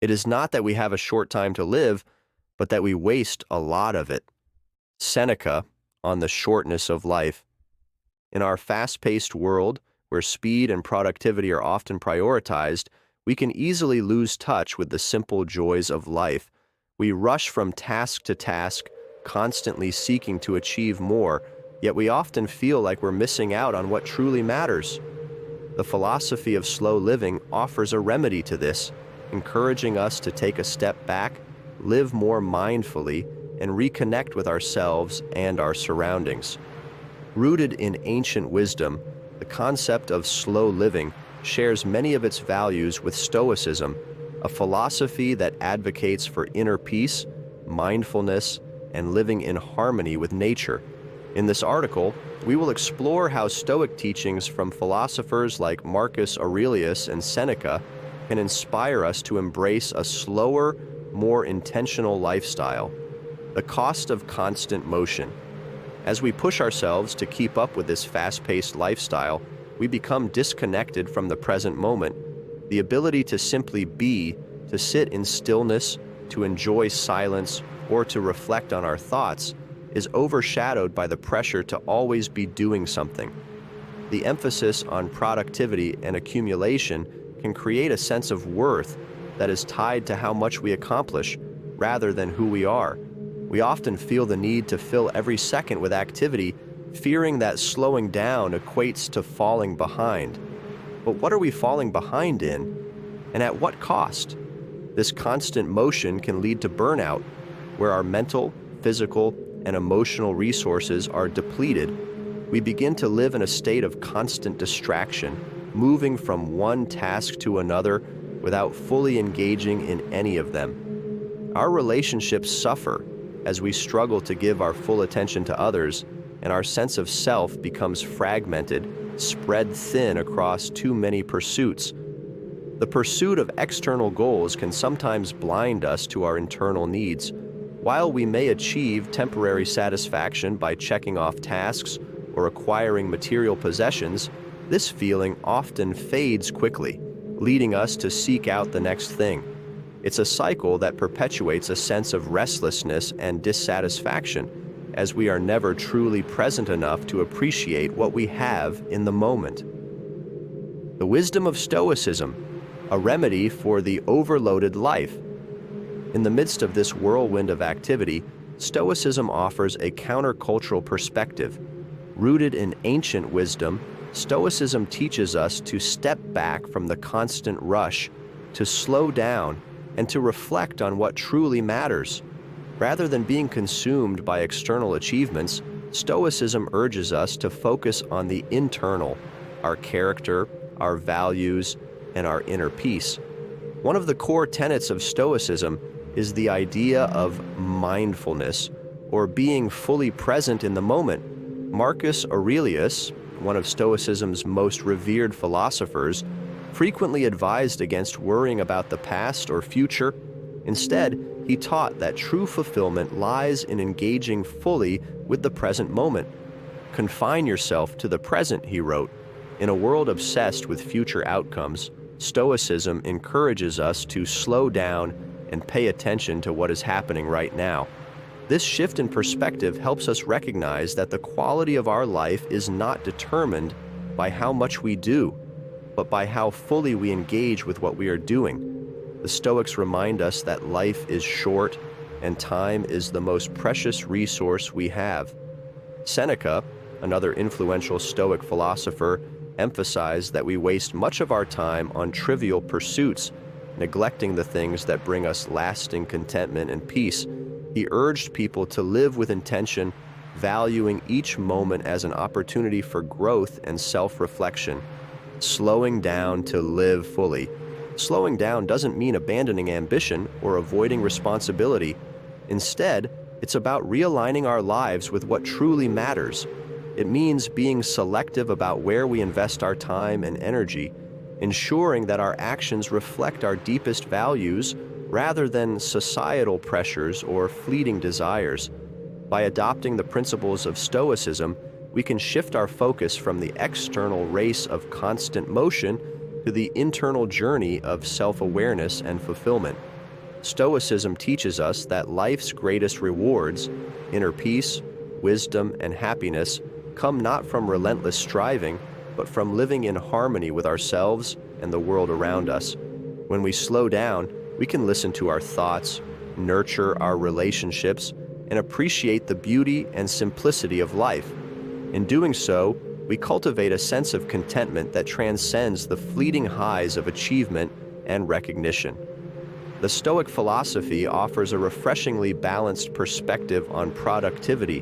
It is not that we have a short time to live, but that we waste a lot of it. Seneca on the shortness of life. In our fast-paced world, where speed and productivity are often prioritized, we can easily lose touch with the simple joys of life. We rush from task to task, constantly seeking to achieve more, yet we often feel like we're missing out on what truly matters. The philosophy of slow living offers a remedy to this, encouraging us to take a step back, live more mindfully, and reconnect with ourselves and our surroundings. Rooted in ancient wisdom, the concept of slow living shares many of its values with Stoicism, a philosophy that advocates for inner peace, mindfulness, and living in harmony with nature. In this article, we will explore how Stoic teachings from philosophers like Marcus Aurelius and Seneca can inspire us to embrace a slower, more intentional lifestyle. The cost of constant motion. As we push ourselves to keep up with this fast-paced lifestyle, we become disconnected from the present moment. The ability to simply be, to sit in stillness, to enjoy silence, or to reflect on our thoughts is overshadowed by the pressure to always be doing something. The emphasis on productivity and accumulation can create a sense of worth that is tied to how much we accomplish rather than who we are. We often feel the need to fill every second with activity, fearing that slowing down equates to falling behind. But what are we falling behind in, and at what cost? This constant motion can lead to burnout, where our mental, physical, and emotional resources are depleted. We begin to live in a state of constant distraction, moving from one task to another without fully engaging in any of them. Our relationships suffer as we struggle to give our full attention to others, and our sense of self becomes fragmented, spread thin across too many pursuits. The pursuit of external goals can sometimes blind us to our internal needs. While we may achieve temporary satisfaction by checking off tasks or acquiring material possessions, this feeling often fades quickly, leading us to seek out the next thing. It's a cycle that perpetuates a sense of restlessness and dissatisfaction, as we are never truly present enough to appreciate what we have in the moment. The wisdom of Stoicism, a remedy for the overloaded life. In the midst of this whirlwind of activity, Stoicism offers a countercultural perspective. Rooted in ancient wisdom, Stoicism teaches us to step back from the constant rush, to slow down, and to reflect on what truly matters. Rather than being consumed by external achievements, Stoicism urges us to focus on the internal, our character, our values, and our inner peace. One of the core tenets of Stoicism is the idea of mindfulness, or being fully present in the moment. Marcus Aurelius, one of Stoicism's most revered philosophers, frequently advised against worrying about the past or future. Instead, he taught that true fulfillment lies in engaging fully with the present moment. Confine yourself to the present, he wrote. In a world obsessed with future outcomes, Stoicism encourages us to slow down and pay attention to what is happening right now. This shift in perspective helps us recognize that the quality of our life is not determined by how much we do, but by how fully we engage with what we are doing. The Stoics remind us that life is short and time is the most precious resource we have. Seneca, another influential Stoic philosopher, emphasized that we waste much of our time on trivial pursuits, neglecting the things that bring us lasting contentment and peace. He urged people to live with intention, valuing each moment as an opportunity for growth and self-reflection. Slowing down to live fully. Slowing down doesn't mean abandoning ambition or avoiding responsibility. Instead, it's about realigning our lives with what truly matters. It means being selective about where we invest our time and energy, ensuring that our actions reflect our deepest values rather than societal pressures or fleeting desires. By adopting the principles of Stoicism, we can shift our focus from the external race of constant motion to the internal journey of self-awareness and fulfillment. Stoicism teaches us that life's greatest rewards, inner peace, wisdom, and happiness, come not from relentless striving, but from living in harmony with ourselves and the world around us. When we slow down, we can listen to our thoughts, nurture our relationships, and appreciate the beauty and simplicity of life. In doing so, we cultivate a sense of contentment that transcends the fleeting highs of achievement and recognition. The Stoic philosophy offers a refreshingly balanced perspective on productivity,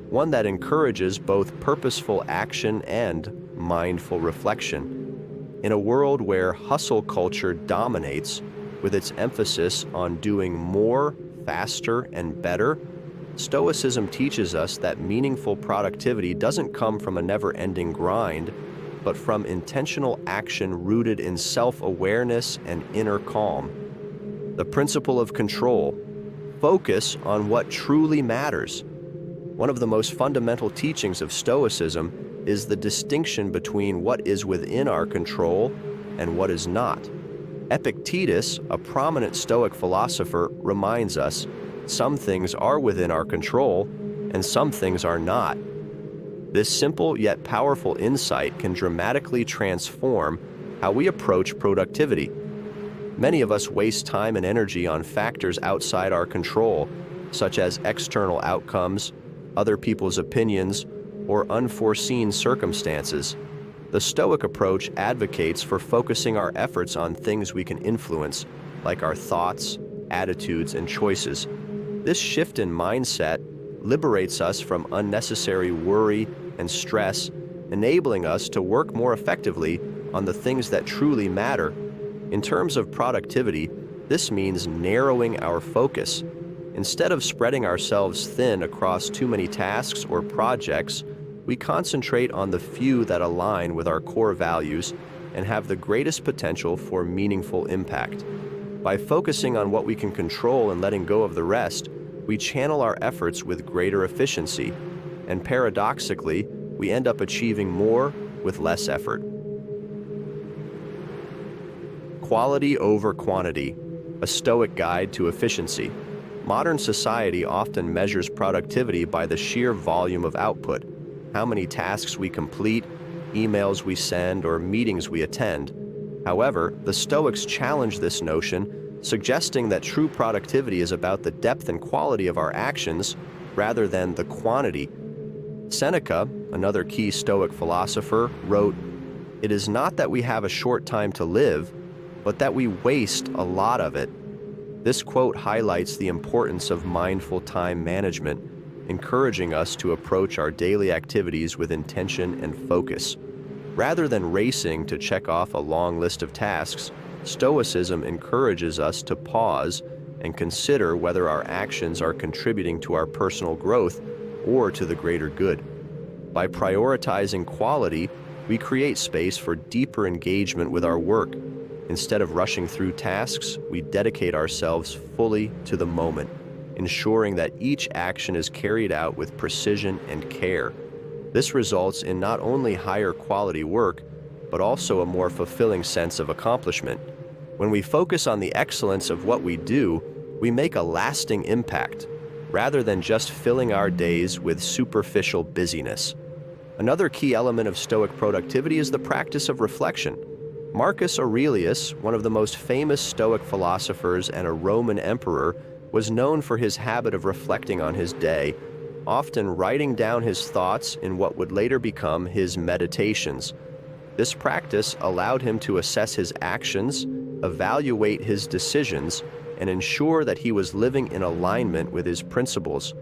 one that encourages both purposeful action and mindful reflection. In a world where hustle culture dominates, with its emphasis on doing more, faster, and better, Stoicism teaches us that meaningful productivity doesn't come from a never-ending grind, but from intentional action rooted in self-awareness and inner calm. The principle of control: focus on what truly matters. One of the most fundamental teachings of Stoicism is the distinction between what is within our control and what is not. Epictetus, a prominent Stoic philosopher, reminds us, some things are within our control, and some things are not. This simple yet powerful insight can dramatically transform how we approach productivity. Many of us waste time and energy on factors outside our control, such as external outcomes, other people's opinions, or unforeseen circumstances. The Stoic approach advocates for focusing our efforts on things we can influence, like our thoughts, attitudes, and choices. This shift in mindset liberates us from unnecessary worry and stress, enabling us to work more effectively on the things that truly matter. In terms of productivity, this means narrowing our focus. Instead of spreading ourselves thin across too many tasks or projects, we concentrate on the few that align with our core values and have the greatest potential for meaningful impact. By focusing on what we can control and letting go of the rest, we channel our efforts with greater efficiency, and paradoxically, we end up achieving more with less effort. Quality over quantity, a Stoic guide to efficiency. Modern society often measures productivity by the sheer volume of output, how many tasks we complete, emails we send, or meetings we attend. However, the Stoics challenge this notion, suggesting that true productivity is about the depth and quality of our actions rather than the quantity. Seneca, another key Stoic philosopher, wrote, "It is not that we have a short time to live, but that we waste a lot of it." This quote highlights the importance of mindful time management, encouraging us to approach our daily activities with intention and focus. Rather than racing to check off a long list of tasks, Stoicism encourages us to pause and consider whether our actions are contributing to our personal growth or to the greater good. By prioritizing quality, we create space for deeper engagement with our work. Instead of rushing through tasks, we dedicate ourselves fully to the moment, ensuring that each action is carried out with precision and care. This results in not only higher quality work, but also a more fulfilling sense of accomplishment. When we focus on the excellence of what we do, we make a lasting impact, rather than just filling our days with superficial busyness. Another key element of Stoic productivity is the practice of reflection. Marcus Aurelius, one of the most famous Stoic philosophers and a Roman emperor, was known for his habit of reflecting on his day, often writing down his thoughts in what would later become his meditations. This practice allowed him to assess his actions, evaluate his decisions, and ensure that he was living in alignment with his principles.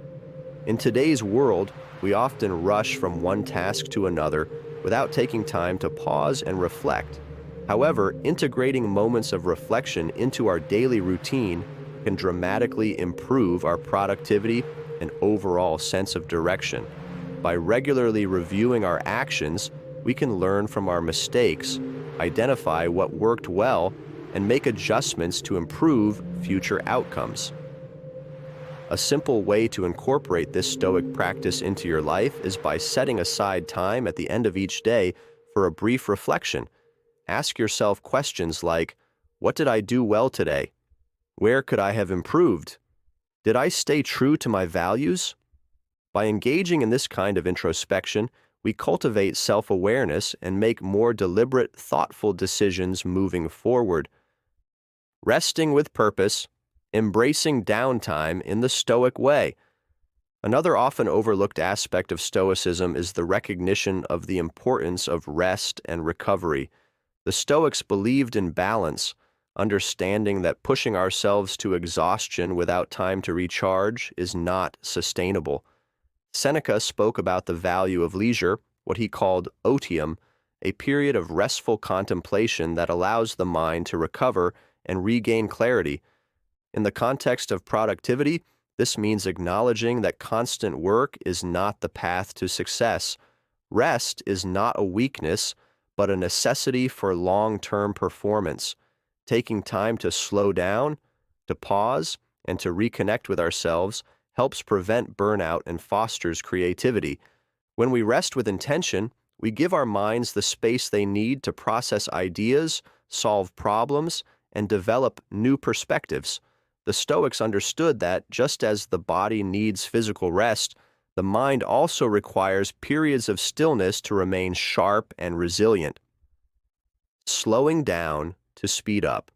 In today's world, we often rush from one task to another without taking time to pause and reflect. However, integrating moments of reflection into our daily routine can dramatically improve our productivity and overall sense of direction. By regularly reviewing our actions, we can learn from our mistakes, identify what worked well, and make adjustments to improve future outcomes. A simple way to incorporate this Stoic practice into your life is by setting aside time at the end of each day for a brief reflection. Ask yourself questions like, what did I do well today? Where could I have improved? Did I stay true to my values? By engaging in this kind of introspection, we cultivate self-awareness and make more deliberate, thoughtful decisions moving forward. Resting with purpose, embracing downtime in the Stoic way. Another often overlooked aspect of Stoicism is the recognition of the importance of rest and recovery. The Stoics believed in balance, understanding that pushing ourselves to exhaustion without time to recharge is not sustainable. Seneca spoke about the value of leisure, what he called otium, a period of restful contemplation that allows the mind to recover and regain clarity. In the context of productivity, this means acknowledging that constant work is not the path to success. Rest is not a weakness, but a necessity for long-term performance. Taking time to slow down, to pause, and to reconnect with ourselves helps prevent burnout and fosters creativity. When we rest with intention, we give our minds the space they need to process ideas, solve problems, and develop new perspectives. The Stoics understood that, just as the body needs physical rest, the mind also requires periods of stillness to remain sharp and resilient. Slowing down to speed up.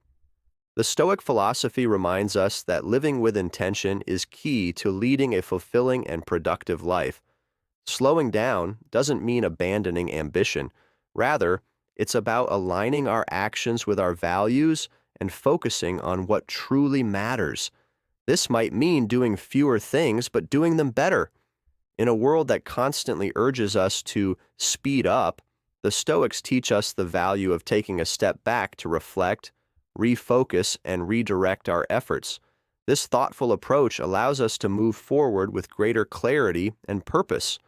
The Stoic philosophy reminds us that living with intention is key to leading a fulfilling and productive life. Slowing down doesn't mean abandoning ambition. Rather, it's about aligning our actions with our values and focusing on what truly matters. This might mean doing fewer things, but doing them better. In a world that constantly urges us to speed up, the Stoics teach us the value of taking a step back to reflect, refocus, and redirect our efforts. This thoughtful approach allows us to move forward with greater clarity and purpose.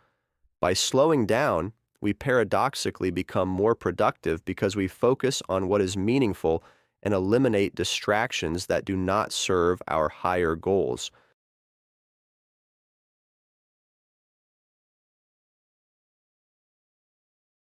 By slowing down, we paradoxically become more productive because we focus on what is meaningful and eliminate distractions that do not serve our higher goals.